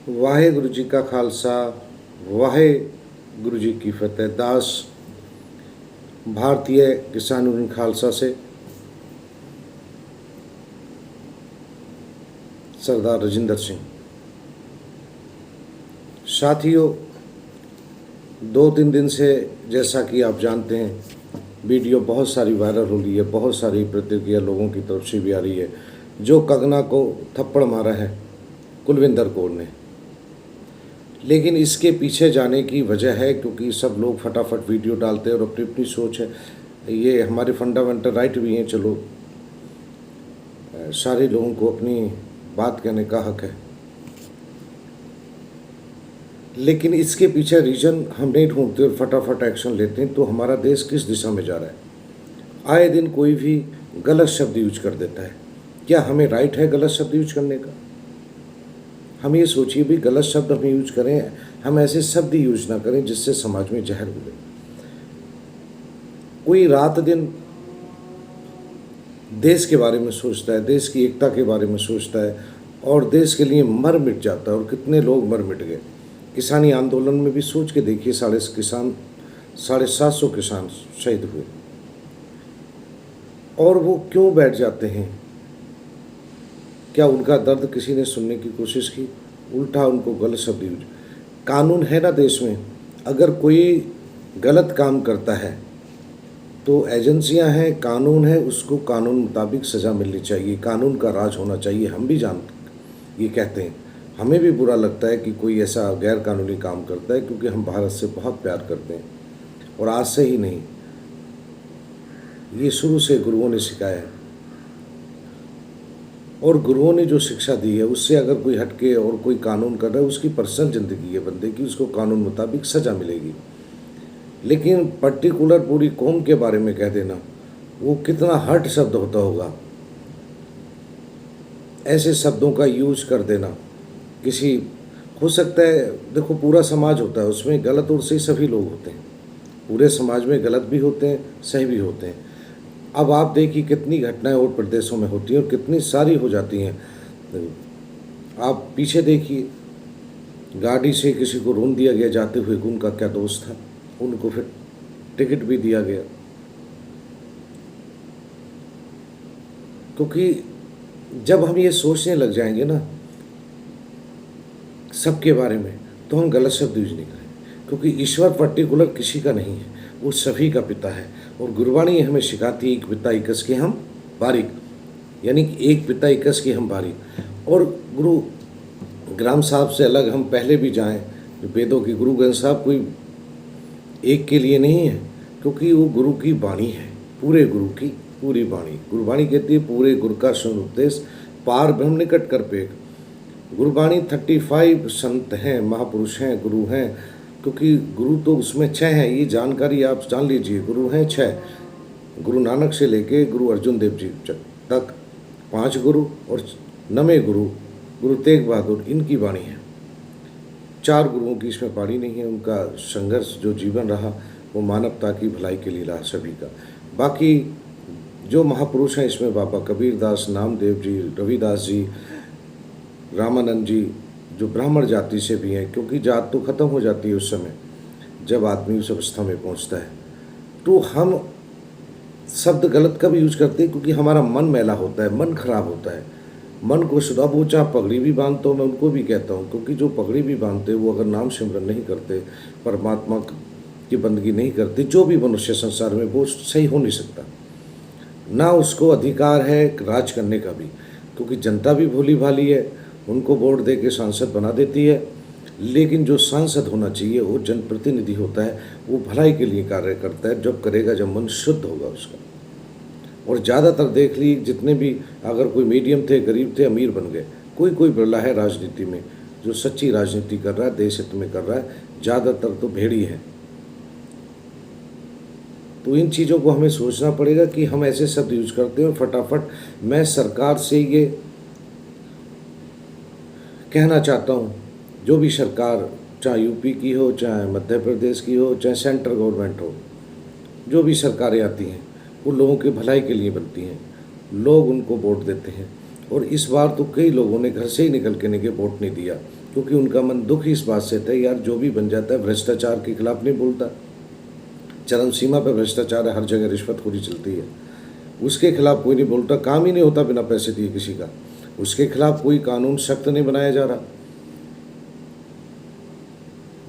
वाहेगुरु जी का खालसा, वाहेगुरु जी की फतेह। दास भारतीय किसान यूनियन खालसा से सरदार राजिंदर सिंह। साथियों, 2-3 दिन से जैसा कि आप जानते हैं, वीडियो बहुत सारी वायरल हो रही है, बहुत सारी प्रतिक्रिया लोगों की तरफ से भी आ रही है। जो कंगना को थप्पड़ मारा है कुलविंदर कौर ने, लेकिन इसके पीछे जाने की वजह है क्योंकि सब लोग फटाफट वीडियो डालते हैं और अपनी अपनी सोच है। ये हमारे फंडामेंटल राइट भी हैं, चलो सारे लोगों को अपनी बात कहने का हक है, लेकिन इसके पीछे रीज़न हम नहीं ढूंढते और फटाफट एक्शन लेते हैं। तो हमारा देश किस दिशा में जा रहा है? आए दिन कोई भी गलत शब्द यूज कर देता है। क्या हमें राइट है गलत शब्द यूज करने का? हम ये सोचिए भी, गलत शब्द हम यूज करें, हम ऐसे शब्द यूज ना करें जिससे समाज में जहर मिले। कोई रात दिन देश के बारे में सोचता है, देश की एकता के बारे में सोचता है और देश के लिए मर मिट जाता है। और कितने लोग मर मिट गए। किसानी आंदोलन में भी सोच के देखिए, 750 किसान शहीद हुए। और वो क्यों बैठ जाते हैं? क्या उनका दर्द किसी ने सुनने की कोशिश की? उल्टा उनको गलत शब्द यूज। कानून है ना देश में, अगर कोई गलत काम करता है तो एजेंसियां हैं, कानून है, उसको कानून मुताबिक सज़ा मिलनी चाहिए, कानून का राज होना चाहिए। हम भी जानते ये कहते हैं, हमें भी बुरा लगता है कि कोई ऐसा गैर कानूनी काम करता है, क्योंकि हम भारत से बहुत प्यार करते हैं। और आज से ही नहीं, ये शुरू से गुरुओं ने सिखाया है और गुरुओं ने जो शिक्षा दी है उससे अगर कोई हटके और कोई कानून कर रहा है, उसकी पर्सनल ज़िंदगी है बंदे की, उसको कानून मुताबिक सज़ा मिलेगी। लेकिन पर्टिकुलर पूरी कौम के बारे में कह देना, वो कितना हर्ट शब्द होता होगा। ऐसे शब्दों का यूज कर देना, किसी हो सकता है, देखो पूरा समाज होता है, उसमें गलत और सही सभी लोग होते हैं। पूरे समाज में गलत भी होते हैं, सही भी होते हैं। अब आप देखिए कितनी घटनाएं और प्रदेशों में होती हैं और कितनी सारी हो जाती हैं। आप पीछे देखिए, गाड़ी से किसी को रोन दिया गया जाते हुए, उनका क्या दोष था, उनको फिर टिकट भी दिया गया। क्योंकि जब हम ये सोचने लग जाएंगे ना सबके बारे में, तो हम गलत शब्द यूज नहीं करेंगे। क्योंकि ईश्वर पर्टिकुलर किसी का नहीं है, वो सभी का पिता है। और गुरबाणी हमें सिखाती है, एक पिता इकस के हम बारिक, यानी कि एक पिता इकस के हम बारिक। और गुरु ग्राम साहब से अलग हम पहले भी जाएं, वेदों के गुरु ग्रंथ साहब कोई एक के लिए नहीं है, क्योंकि वो गुरु की वाणी है, पूरे गुरु की पूरी वाणी। गुरबाणी कहती है पूरे गुरु का सुन उपदेश, पार ब्रह्म निकट कर पेख। गुरबाणी 35 संत हैं, महापुरुष हैं, गुरु हैं। क्योंकि गुरु तो उसमें 6 हैं, ये जानकारी आप जान लीजिए। गुरु हैं 6, गुरु नानक से लेके गुरु अर्जुन देव जी तक 5 गुरु, और 9वें गुरु गुरु तेग बहादुर, इनकी वाणी है। 4 गुरुओं की इसमें वाणी नहीं है। उनका संघर्ष जो जीवन रहा वो मानवता की भलाई के लिए रहा सभी का। बाकी जो महापुरुष हैं इसमें बाबा कबीर दास, नामदेव जी, रविदास जी, रामानंद जी, जो ब्राह्मण जाति से भी हैं, क्योंकि जात तो ख़त्म हो जाती है उस समय जब आदमी उस अवस्था में पहुंचता है। तो हम शब्द गलत कब यूज करते हैं? क्योंकि हमारा मन मैला होता है, मन खराब होता है। मन को सुधा वो, चाहे पगड़ी भी बांधता हूँ, मैं उनको भी कहता हूँ, क्योंकि जो पगड़ी भी बांधते वो अगर नाम सिमरन नहीं करते, परमात्मा की बंदगी नहीं करते, जो भी मनुष्य संसार में, वो सही हो नहीं सकता। ना उसको अधिकार है राज करने का भी, क्योंकि जनता भी भोली भाली है, उनको वोट दे के सांसद बना देती है। लेकिन जो सांसद होना चाहिए वो जनप्रतिनिधि होता है, वो भलाई के लिए कार्य करता है, जब करेगा जब मन शुद्ध होगा उसका। और ज़्यादातर देख ली, जितने भी अगर कोई मीडियम थे, गरीब थे, अमीर बन गए। कोई कोई बिरला है राजनीति में जो सच्ची राजनीति कर रहा है, देश हित में कर रहा है, ज़्यादातर तो भेड़ी है। तो इन चीज़ों को हमें सोचना पड़ेगा कि हम ऐसे शब्द यूज करते हैं। और फटाफट मैं सरकार से ये कहना चाहता हूँ, जो भी सरकार, चाहे यूपी की हो, चाहे मध्य प्रदेश की हो, चाहे सेंट्रल गवर्नमेंट हो, जो भी सरकारें आती हैं वो लोगों के भलाई के लिए बनती हैं। लोग उनको वोट देते हैं और इस बार तो कई लोगों ने घर से ही निकल के वोट नहीं दिया, क्योंकि उनका मन दुख इस बात से था, यार जो भी बन जाता है भ्रष्टाचार के खिलाफ नहीं बोलता। चरम सीमा पर भ्रष्टाचार है, हर जगह रिश्वतखोरी चलती है, उसके खिलाफ कोई नहीं बोलता। काम ही नहीं होता बिना पैसे दिए किसी का, उसके खिलाफ कोई कानून सख्त नहीं बनाया जा रहा।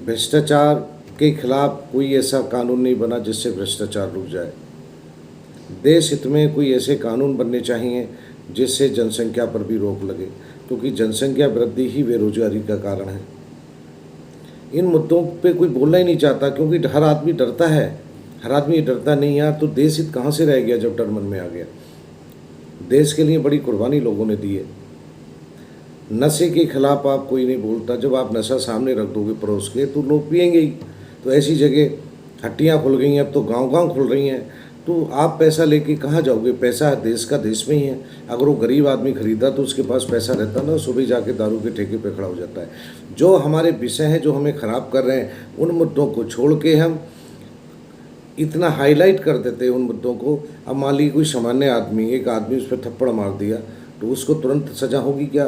भ्रष्टाचार के खिलाफ कोई ऐसा कानून नहीं बना जिससे भ्रष्टाचार रुक जाए। देश हित में कोई ऐसे कानून बनने चाहिए जिससे जनसंख्या पर भी रोक लगे, क्योंकि जनसंख्या वृद्धि ही बेरोजगारी का कारण है। इन मुद्दों पे कोई बोलना ही नहीं चाहता, क्योंकि हर आदमी डरता है। हर आदमी डरता नहीं यार, तो देश हित कहाँ से रह गया जब डर मन में आ गया। देश के लिए बड़ी कुर्बानी लोगों ने दी है। नशे के खिलाफ आप कोई नहीं बोलता, जब आप नशा सामने रख दोगे परोस के तो लोग पिएंगे ही। तो ऐसी जगह हट्टियाँ खुल गई हैं, अब तो गांव-गांव खुल रही हैं, तो आप पैसा लेके कहाँ जाओगे। पैसा देश का देश में ही है। अगर वो गरीब आदमी खरीदा तो उसके पास पैसा रहता ना, सुबह जाके दारू के ठेके पे खड़ा हो जाता है। जो हमारे विषय हैं जो हमें ख़राब कर रहे हैं, उन मुद्दों को छोड़ के हम इतना हाईलाइट कर देते हैं उन मुद्दों को। अब मान लीजिए कोई सामान्य आदमी, एक आदमी उस पर थप्पड़ मार दिया तो उसको तुरंत सज़ा होगी क्या?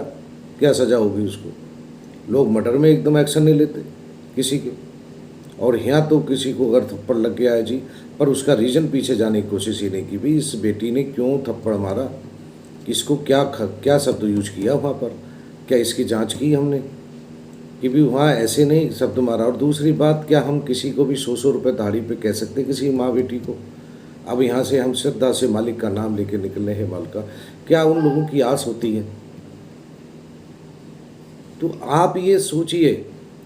क्या सज़ा होगी उसको? लोग मर्डर में एकदम एक्शन नहीं लेते किसी के। और यहाँ तो किसी को अगर थप्पड़ लग गया है जी, पर उसका रीज़न पीछे जाने की कोशिश ही नहीं की, भाई इस बेटी ने क्यों थप्पड़ मारा, इसको क्या शब्द यूज किया वहाँ पर, क्या इसकी जांच की हमने कि भी वहाँ ऐसे नहीं शब्द मारा। और दूसरी बात, क्या हम किसी को भी 100 रुपये दाढ़ी पे कह सकते किसी माँ बेटी को? अब यहाँ से हम श्रद्धा से मालिक का नाम लेके निकले हैं माल का, क्या उन लोगों की आस होती है? तो आप ये सोचिए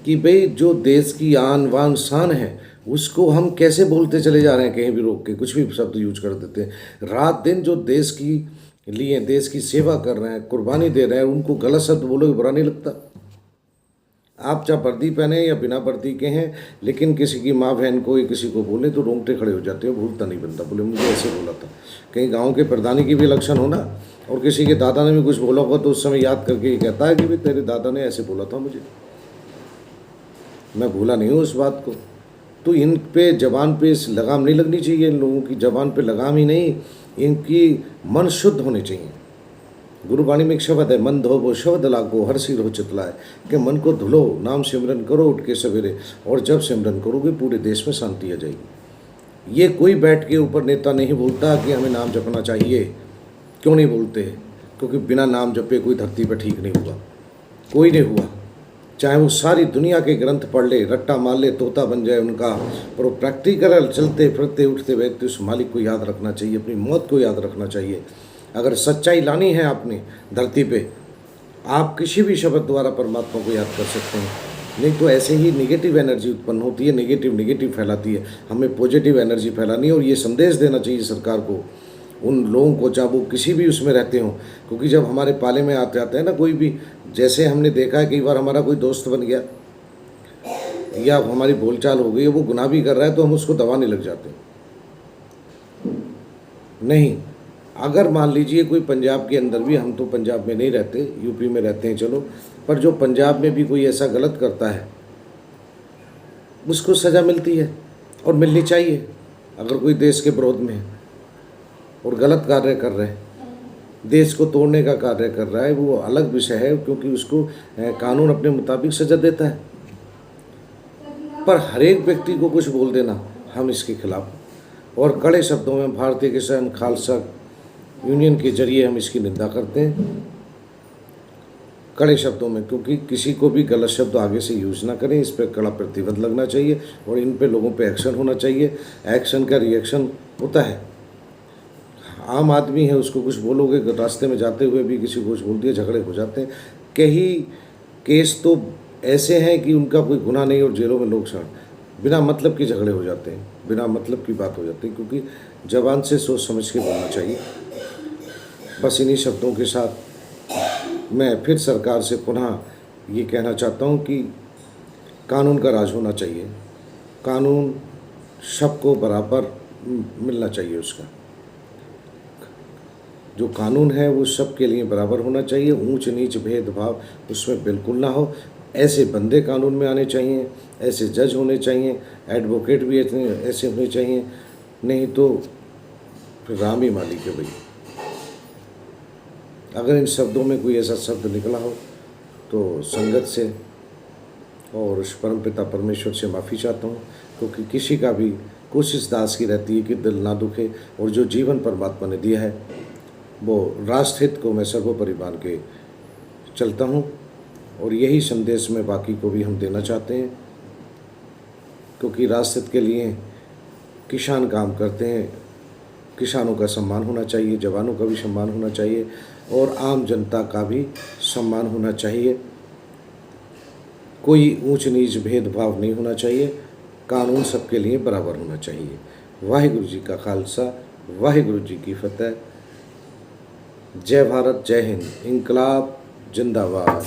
कि भाई जो देश की आन बान शान है उसको हम कैसे बोलते चले जा रहे हैं, कहीं भी रोक के कुछ भी शब्द यूज कर देते हैं। रात दिन जो देश की लिए देश की सेवा कर रहे हैं, कुर्बानी दे रहे हैं, उनको गलत शब्द बोलोगे बुरा नहीं लगता? आप चाहे वर्दी पहने या बिना वर्दी के हैं, लेकिन किसी की माँ बहन को या किसी को बोले तो रोंगटे खड़े हो जाते हैं। भूलता नहीं बनता, बोले मुझे ऐसे बोला था। कहीं गांव के प्रधानी की भी इलेक्शन हो ना, और किसी के दादा ने भी कुछ बोला होगा तो उस समय याद करके ये कहता है कि भाई तेरे दादा ने ऐसे बोला था मुझे, मैं भूला नहीं हूँ उस बात को। तो इन पे जबान पे इस लगाम नहीं लगनी चाहिए, इन लोगों की जबान पे लगाम ही नहीं, इनकी मन शुद्ध होने चाहिए। गुरुवाणी में एक शब्द है, मन धोबो शब्द लागो हर सिर हो चितलाए, कि मन को धुलो, नाम सिमरन करो उठ के सवेरे, और जब सिमरन करोगे पूरे देश में शांति आ जाएगी। ये कोई बैठ के ऊपर नेता नहीं बोलता कि हमें नाम जपना चाहिए। क्यों नहीं बोलते? क्योंकि बिना नाम जपे कोई धरती पर ठीक नहीं हुआ, कोई नहीं हुआ। चाहे वो सारी दुनिया के ग्रंथ पढ़ ले, रट्टा मार ले, तोता बन जाए उनका, पर वो प्रैक्टिकल चलते फिरते उठते बैठते उस मालिक को याद रखना चाहिए, अपनी मौत को याद रखना चाहिए। अगर सच्चाई लानी है आपने धरती पे, आप किसी भी शब्द द्वारा परमात्मा को याद कर सकते हैं। नहीं तो ऐसे ही नेगेटिव एनर्जी उत्पन्न होती है, नेगेटिव फैलाती है। हमें पॉजिटिव एनर्जी फैलानी है, और ये संदेश देना चाहिए सरकार को, उन लोगों को, चाहे वो किसी भी उसमें रहते हों। क्योंकि जब हमारे पाले में आते हैं ना कोई भी, जैसे हमने देखा है कई बार हमारा कोई दोस्त बन गया या हमारी बोलचाल हो गई, वो गुनाह भी कर रहा है तो हम उसको दबाने लग जाते हैं। नहीं, अगर मान लीजिए कोई पंजाब के अंदर भी, हम तो पंजाब में नहीं रहते, यूपी में रहते हैं चलो, पर जो पंजाब में भी कोई ऐसा गलत करता है उसको सज़ा मिलती है और मिलनी चाहिए। अगर कोई देश के विरोध में है और गलत कार्य कर रहे हैं, देश को तोड़ने का कार्य कर रहा है, वो अलग विषय है, क्योंकि उसको कानून अपने मुताबिक सज़ा देता है। पर हर एक व्यक्ति को कुछ बोल देना, हम इसके खिलाफ और कड़े शब्दों में भारतीय किसान खालसा यूनियन के जरिए हम इसकी निंदा करते हैं, कड़े शब्दों में। क्योंकि किसी को भी गलत शब्द आगे से यूज़ ना करें, इस पर कड़ा प्रतिबंध लगना चाहिए और इन पे लोगों पे एक्शन होना चाहिए। एक्शन का रिएक्शन होता है। आम आदमी है, उसको कुछ बोलोगे, रास्ते में जाते हुए भी किसी को कुछ बोल दिया, झगड़े हो जाते हैं। कई केस तो ऐसे हैं कि उनका कोई गुनाह नहीं और जेलों में लोग बिना मतलब के झगड़े हो जाते हैं, बिना मतलब की बात हो जाती है। क्योंकि जबान से सोच समझ के बोलना चाहिए। बस इन्हीं शब्दों के साथ मैं फिर सरकार से पुनः ये कहना चाहता हूँ कि कानून का राज होना चाहिए, कानून सबको बराबर मिलना चाहिए। उसका जो कानून है वो सबके लिए बराबर होना चाहिए, ऊंच नीच भेदभाव उसमें बिल्कुल ना हो। ऐसे बंदे कानून में आने चाहिए, ऐसे जज होने चाहिए, एडवोकेट भी ऐसे होने चाहिए, नहीं तो फिर राम ही मालिक है भाई। अगर इन शब्दों में कोई ऐसा शब्द निकला हो तो संगत से और उस परमपिता परमेश्वर से माफ़ी चाहता हूँ, क्योंकि किसी का भी कोशिश दास की रहती है कि दिल ना दुखे, और जो जीवन परमात्मा ने दिया है वो राष्ट्र हित को मैं सर्वोपरि मान के चलता हूँ, और यही संदेश में बाकी को भी हम देना चाहते हैं, क्योंकि राष्ट्र हित के लिए किसान काम करते हैं। किसानों का सम्मान होना चाहिए, जवानों का भी सम्मान होना चाहिए, और आम जनता का भी सम्मान होना चाहिए। कोई ऊंच नीच भेदभाव नहीं होना चाहिए, कानून सबके लिए बराबर होना चाहिए। वाहिगुरु जी का खालसा, वाहिगुरु जी की फतेह। जय भारत, जय हिंद, इंकलाब जिंदाबाद।